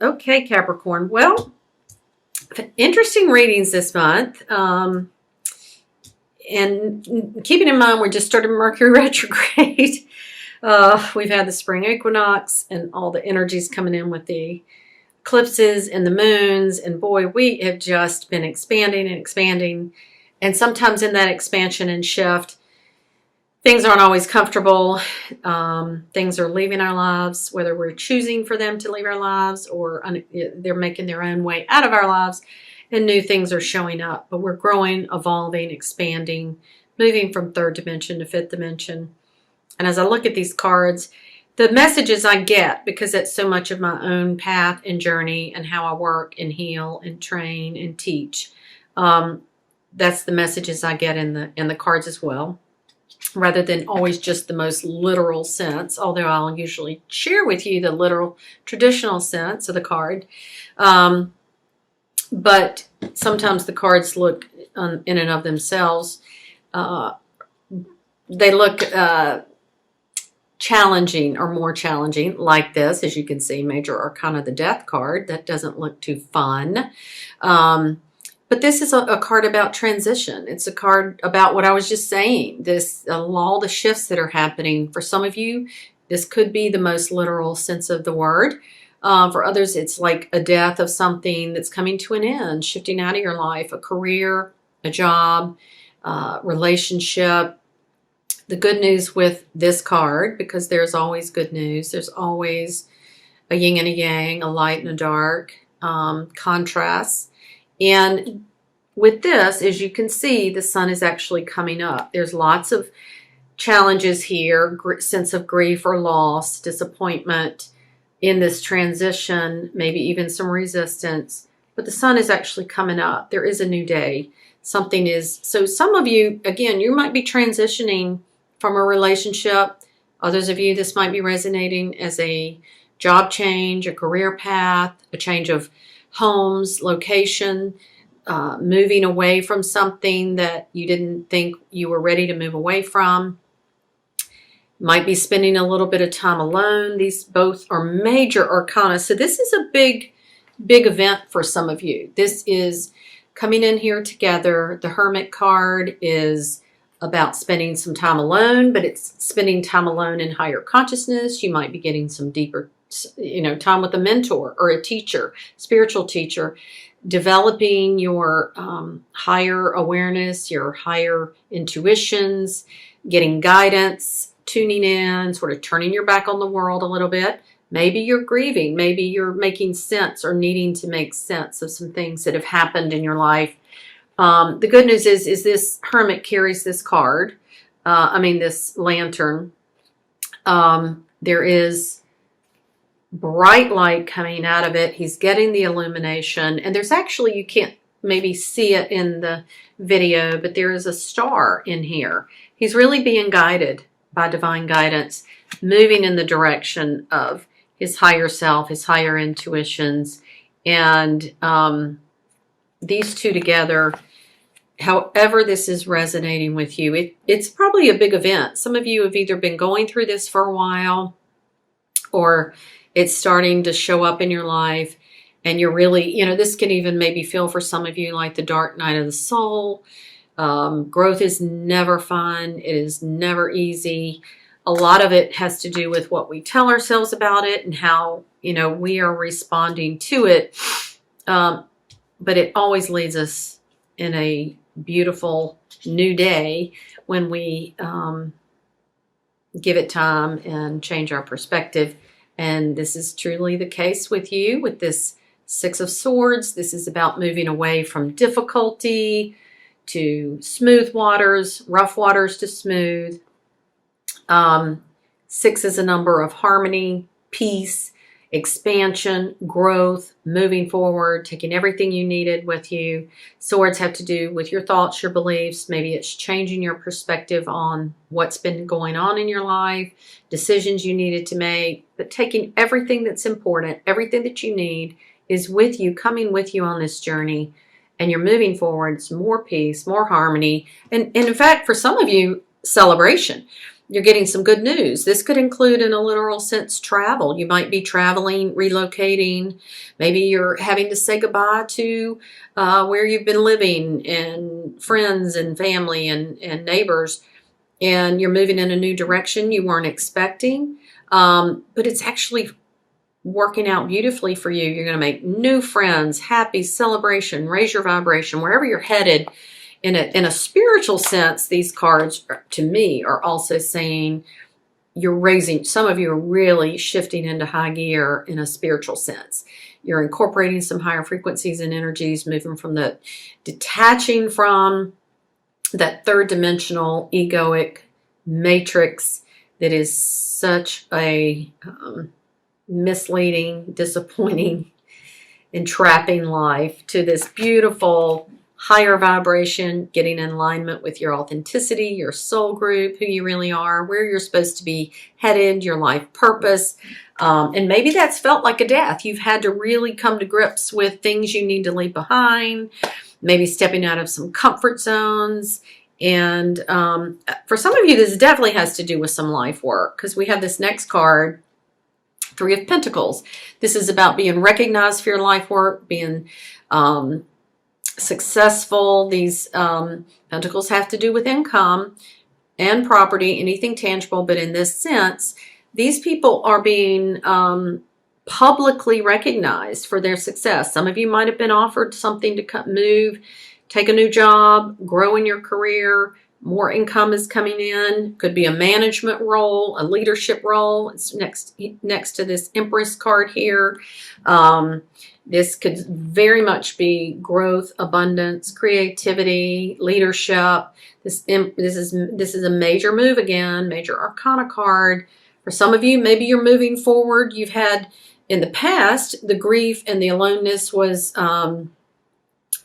Okay, Capricorn. Well, interesting readings this month. And keeping in mind, we just started Mercury retrograde. We've had the spring equinox and all the energies coming in with the eclipses and the moons. And boy, we have just been expanding and expanding. And sometimes in that expansion and shift, things aren't always comfortable. Things are leaving our lives, whether we're choosing for them to leave our lives or they're making their own way out of our lives, and new things are showing up. But we're growing, evolving, expanding, moving from third dimension to fifth dimension. And as I look at these cards, the messages I get, because that's so much of my own path and journey and how I work and heal and train and teach, that's the messages I get in the cards as well, rather than always just the most literal sense, although I'll usually share with you the literal traditional sense of the card. But sometimes the cards look in and of themselves, they look challenging or more challenging, like this. As you can see, Major Arcana, the Death card. That doesn't look too fun. But this is a card about transition. It's a card about what I was just saying. All the shifts that are happening. For some of you, this could be the most literal sense of the word. For others, it's like a death of something that's coming to an end, shifting out of your life, a career, a job, relationship. The good news with this card, because there's always good news, there's always a yin and a yang, a light and a dark, contrasts. And with this, as you can see, the sun is actually coming up. There's lots of challenges here, sense of grief or loss, disappointment in this transition, maybe even some resistance. But the sun is actually coming up. There is a new day. So some of you, again, you might be transitioning from a relationship. Others of you, this might be resonating as a job change, a career path, a change of homes, location, moving away from something that you didn't think you were ready to move away from. Might be spending a little bit of time alone. These both are major arcana. So this is a big event for some of you. This is coming in here together. The Hermit card is about spending some time alone, but it's spending time alone in higher consciousness. You might be getting some deeper, time with a mentor or a teacher, spiritual teacher, developing your higher awareness, your higher intuitions, getting guidance, tuning in, sort of turning your back on the world a little bit. Maybe you're grieving. Maybe you're making sense or needing to make sense of some things that have happened in your life. The good news is this Hermit carries this card. This lantern. There is bright light coming out of it. He's getting the illumination. And there's actually, you can't maybe see it in the video, but there is a star in here. He's really being guided by divine guidance, moving in the direction of his higher self, his higher intuitions. And these two together, however this is resonating with you, it's probably a big event. Some of you have either been going through this for a while, or it's starting to show up in your life, and you're really, this can even maybe feel for some of you like the dark night of the soul. Growth is never fun. It is never easy. A lot of it has to do with what we tell ourselves about it and how, we are responding to it. But it always leads us in a beautiful new day when we give it time and change our perspective. And this is truly the case with you with this Six of Swords. This is about moving away from difficulty to smooth waters, rough waters to smooth. 6 is a number of harmony, peace, expansion, growth, moving forward, taking everything you needed with you. Swords have to do with your thoughts, your beliefs. Maybe it's changing your perspective on what's been going on in your life, decisions you needed to make, but taking everything that's important, everything that you need is with you, coming with you on this journey. And you're moving forwards, more peace, more harmony. And in fact, for some of you, celebration. you're getting some good news. This could include, in a literal sense, travel. You might be traveling, relocating. Maybe you're having to say goodbye to where you've been living and friends and family and neighbors, and you're moving in a new direction you weren't expecting. But it's actually working out beautifully for you. You're going to make new friends, happy, celebration, raise your vibration, wherever you're headed. In a spiritual sense, these cards, to me, are also saying you're raising, some of you are really shifting into high gear in a spiritual sense. You're incorporating some higher frequencies and energies, moving from the, detaching from that third dimensional egoic matrix that is such a misleading, disappointing, entrapping life, to this beautiful higher vibration, getting in alignment with your authenticity, your soul group, who you really are, where you're supposed to be headed, your life purpose. And maybe that's felt like a death. You've had to really come to grips with things you need to leave behind, maybe stepping out of some comfort zones. And for some of you, this definitely has to do with some life work, because we have this next card, Three of Pentacles. This is about being recognized for your life work, being successful. These pentacles have to do with income and property, anything tangible. But in this sense, these people are being publicly recognized for their success. Some of you might have been offered something to move, take a new job, grow in your career. More income is coming in. Could be a management role, a leadership role. It's next to this Empress card here. This could very much be growth, abundance, creativity, leadership. This is a major move again, major arcana card. For some of you, maybe you're moving forward. You've had, in the past, the grief and the aloneness was,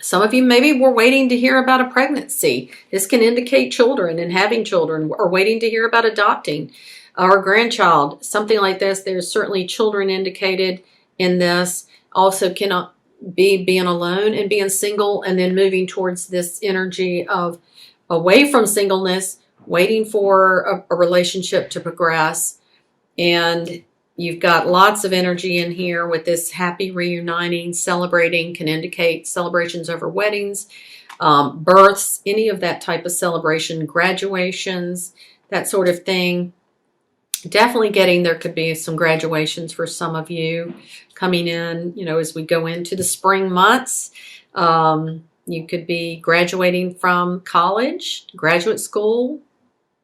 some of you maybe were waiting to hear about a pregnancy. This can indicate children and having children, or waiting to hear about adopting or a grandchild, something like this. There's certainly children indicated in this. Also cannot be being alone and being single, and then moving towards this energy of away from singleness, waiting for a relationship to progress. And you've got lots of energy in here with this happy reuniting, celebrating, can indicate celebrations over weddings, births, any of that type of celebration, graduations, that sort of thing. Definitely getting, there could be some graduations for some of you coming in, as we go into the spring months. You could be graduating from college, graduate school,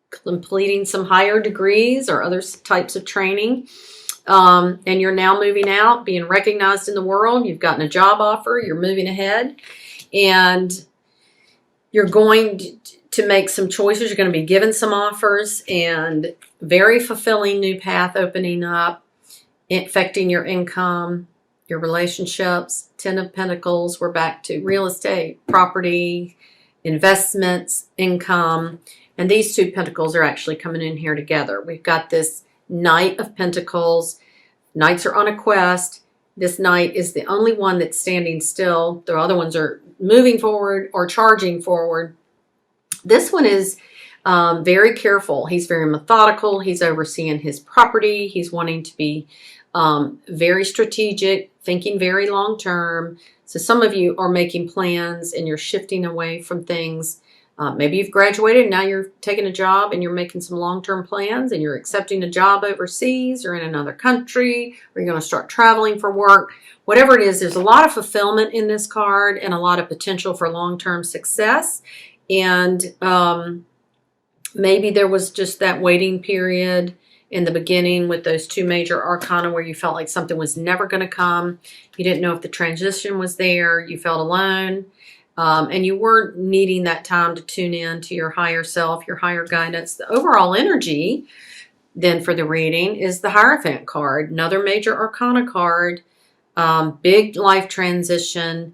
completing some higher degrees or other types of training. And you're now moving out, being recognized in the world. You've gotten a job offer. You're moving ahead. And you're going to make some choices. You're going to be given some offers, and very fulfilling new path opening up, affecting your income, your relationships. 10 of Pentacles, we're back to real estate, property, investments, income. And these two Pentacles are actually coming in here together. We've got this Knight of Pentacles. Knights are on a quest. This Knight is the only one that's standing still. The other ones are moving forward or charging forward. This one is very careful. He's very methodical. He's overseeing his property. He's wanting to be very strategic, thinking very long term. So some of you are making plans and you're shifting away from things. Maybe you've graduated and now you're taking a job and you're making some long-term plans, and you're accepting a job overseas or in another country, or you're going to start traveling for work. Whatever it is, there's a lot of fulfillment in this card and a lot of potential for long-term success. And maybe there was just that waiting period in the beginning with those two major arcana where you felt like something was never going to come. You didn't know if the transition was there. You felt alone. And you were needing that time to tune in to your higher self, your higher guidance. The overall energy then for the reading is the Hierophant card, another major arcana card, big life transition.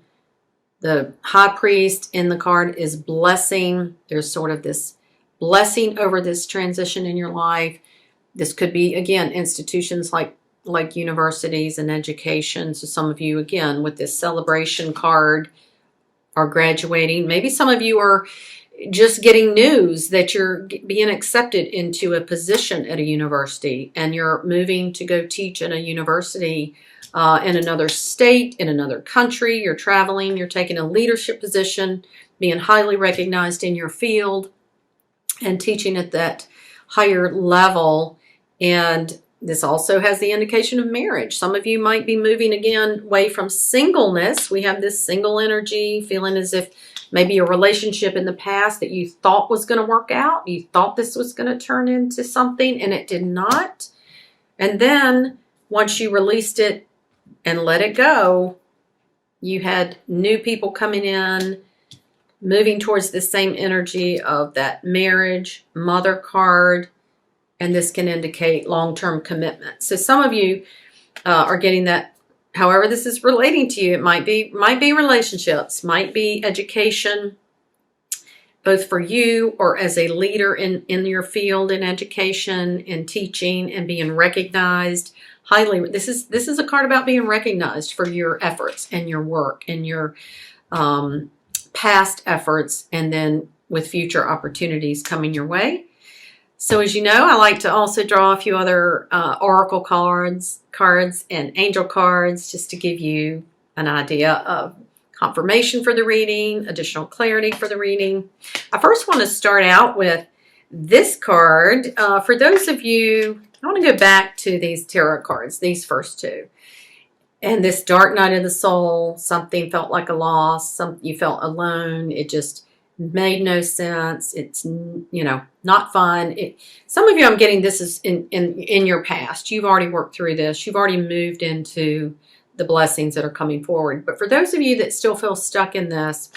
The High Priest in the card is blessing. There's sort of this blessing over this transition in your life. This could be, again, institutions like universities and education. So some of you, again, with this celebration card, are graduating. Maybe some of you are just getting news that you're being accepted into a position at a university, and you're moving to go teach in a university in another state, in another country. You're traveling, you're taking a leadership position, being highly recognized in your field, and teaching at that higher level. And this also has the indication of marriage. Some of you might be moving again away from singleness. We have this single energy, feeling as if maybe a relationship in the past that you thought was going to work out. You thought this was going to turn into something, and it did not. And then once you released it and let it go, you had new people coming in, moving towards the same energy of that marriage, mother card, and this can indicate long-term commitment. So some of you are getting that. However this is relating to you, it might be relationships, might be education, both for you or as a leader in your field in education, in teaching, and being recognized highly. This is a card about being recognized for your efforts and your work and your past efforts, and then with future opportunities coming your way. So as you know, I like to also draw a few other oracle cards and angel cards, just to give you an idea of confirmation for the reading, additional clarity for the reading. I first want to start out with this card. For those of you, I want to go back to these tarot cards, these first two. And this dark night of the soul, something felt like a loss, you felt alone, it just made no sense. It's, not fun. Some of you, I'm getting this is in your past. You've already worked through this. You've already moved into the blessings that are coming forward. But for those of you that still feel stuck in this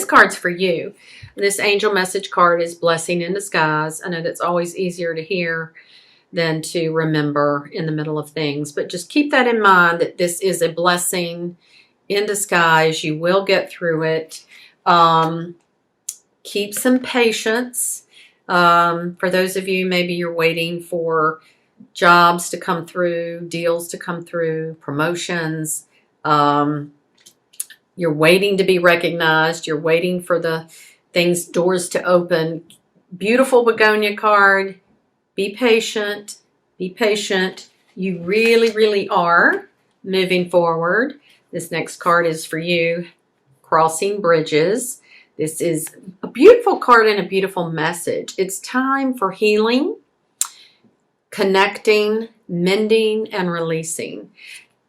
card's for you. This angel message card is blessing in disguise. I know that's always easier to hear than to remember in the middle of things. But just keep that in mind, that this is a blessing in disguise. You will get through it. Keep some patience. For those of you, maybe you're waiting for jobs to come through, deals to come through, promotions. You're waiting to be recognized. You're waiting for the doors to open. Beautiful begonia card. Be patient. Be patient. You really, really are moving forward. This next card is for you. Crossing bridges. This is a beautiful card and a beautiful message. It's time for healing, connecting, mending, and releasing.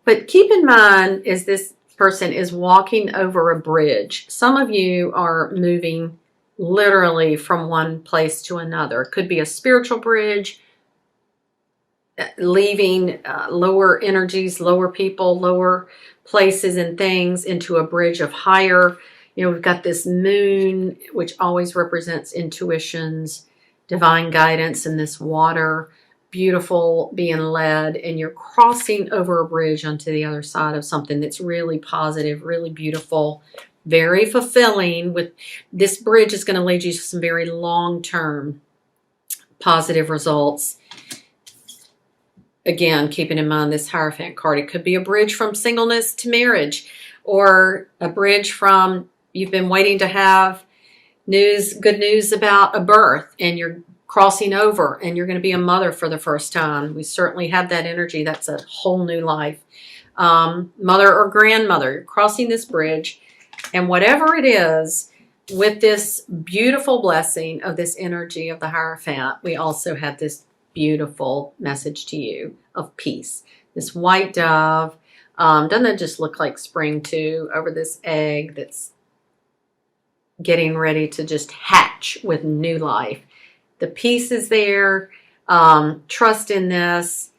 But keep in mind, as this person is walking over a bridge, some of you are moving literally from one place to another. It could be a spiritual bridge, leaving lower energies, lower people, lower places and things into a bridge of higher. We've got this moon, which always represents intuitions, divine guidance, and this water, beautiful, being led, and you're crossing over a bridge onto the other side of something that's really positive, really beautiful, very fulfilling. With this bridge is going to lead you to some very long-term positive results. Again, keeping in mind this Hierophant card, it could be a bridge from singleness to marriage, or a bridge from you've been waiting to have good news about a birth, and you're crossing over and you're going to be a mother for the first time. We certainly have that energy. That's a whole new life. Mother or grandmother, you're crossing this bridge, and whatever it is, with this beautiful blessing of this energy of the Hierophant, we also have this beautiful message to you of peace. This white dove, doesn't that just look like spring too, over this egg that's getting ready to just hatch with new life. The peace is there. Trust in this.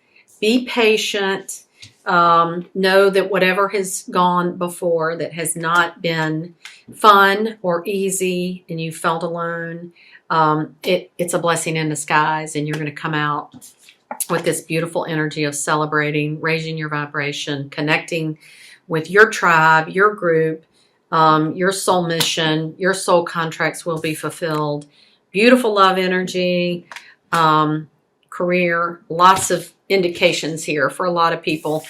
Be patient. Know that whatever has gone before that has not been fun or easy, and you felt alone, it's a blessing in disguise, and you're going to come out with this beautiful energy of celebrating, raising your vibration, connecting with your tribe, your group, your soul mission, your soul contracts will be fulfilled. Beautiful love energy, career, lots of indications here for a lot of people.